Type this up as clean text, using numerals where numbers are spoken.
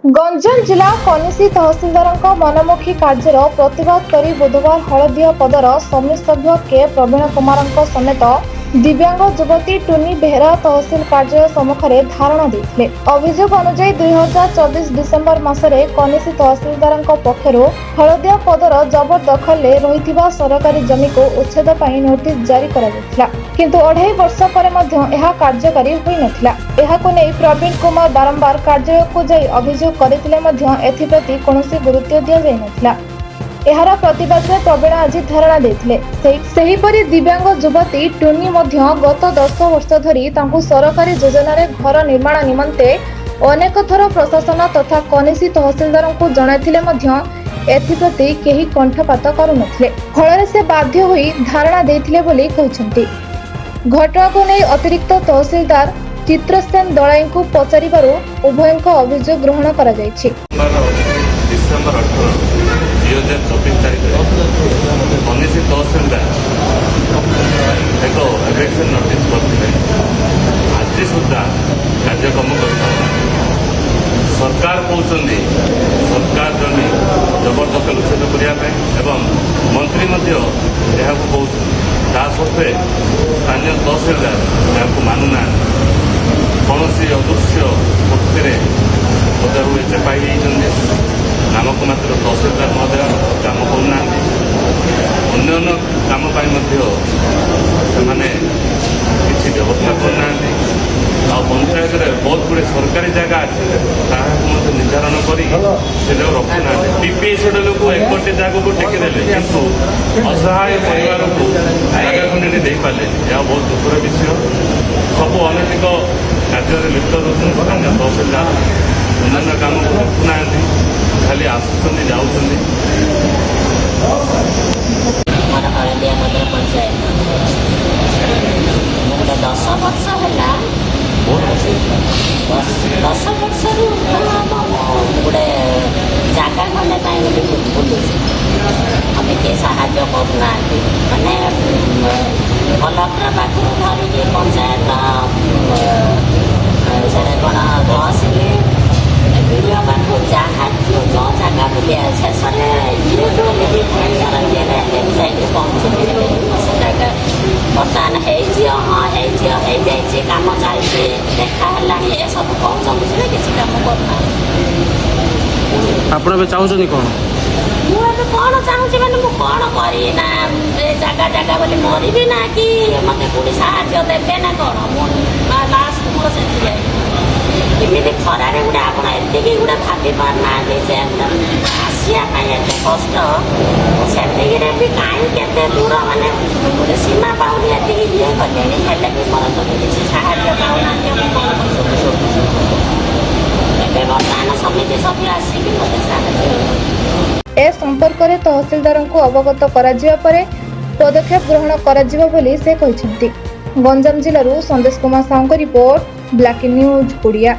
गंजाम जिला कनिसी तहसीलदार मनमुखी कार्यर प्रतिवाद करी बुधवार हलदिया पदर समिति सभ्य के प्रवीण कुमार समेत दिव्यांग युवती टुनी बेहरा तहसील कार्यालय सम्मुखें धारणा देते। अभियोग अनुसार 2024 डिसेम्बर मासरे कनिसी तहसीलदार पक्षर हलदिया पदर जबरदखल रही सरकारी जमी को उच्छेद नोटिस जारी करा किंतु 2.5 वर्ष पर कार्यकारी होई नथिला। एहाको नै प्रवीण कुमार बारंबार कार्यालय को जाई अभियोग करथिले मध्य एथिप्रति कोनोसी गुरुत्व दिया जाय नथिला। एहार प्रतिवाद में प्रवीण आज धारणा देथिले। सेहीपरि दिव्यांग युवती टुनी मध्य गत 10 वर्ष धरी तांकु सरकारी योजना रे घर निर्माण निमंते अनेक थर प्रशासन तथा कनिसी तहसीलदार को जणाइथिले मध्य एथिप्रति केही कंठपात करुनथिले। फଳରେ से बाध्य होई धारणा देथिले बोली कहउछन्ती। घटना को नहीं अतिरिक्त तहसीलदार चित्रसेन दलाई को पचारिबारु उभयंक अभियोग ग्रहण करा जायछि। डिसेम्बर 18 2024 तारिख कनिसी तहसीलदार एक इलेक्शन नोटिस करते आज सुधा कार्यक्रम कर सरकार कहते सरकार जमी जबरदखल उच्छेद करने एवं मंत्री ता सत्वे स्थानीय तहसीलदार यहाँ मानुना कौन अदृश्य शक्ति बजारू चेपाई नामक मात्र तहसीलदार महोदय काम करना अन्य काम से किसी व्यवस्था करना पंचायत बहुत गुड़े सरकारी जगह अच्छे निर्धारण कर रखुना पीपीए शेड्यूल को एक जगह को टेकीदेले किंतु असहाय परिवार को जगह खंडे दे पारे यह बहुत दुखर विषय। सब अनैतिक कार्य लिप्त रोचे स्थानीय तहसीलदार अन्य काम को रखुना खाली आसुच्च जाऊँच। दस वर्ष है 10 वर्ष गोटे जगह खंडे बुलूँ आम किए साहय करना मैंने कलेक्टर पाखु धरिकी पंचायत से कौन तहसिल वीडियो पाखु जहाँ जो जगह बुले शेष बर्तमान हाँ कम चलती देखा है सब कहते किसी कम करना आप चाहते कौन मुझे कौन चाहूँगी मैंने मुझे कौन करना जगह जगह बोली मरबी ना कि मत कौटी साहय देवे ना कौन लास्ट मोर से इमिति खरार गोटे आप गोटे भावी पारना आसिया कष्ट से भी कहीं के दूर मानने गोटे सीमा पाऊनी ये कले भी मत किसी साहय पाऊना बर्तमान समिति सभ्य आसिक मत साहय ए संपर्क में तहसीलदार को अवगत करा परे पदक्षेप ग्रहण करा बोली से कहिसेंती। गंजाम जिल्लारू संदेश Kumar Sahu report black news Odia.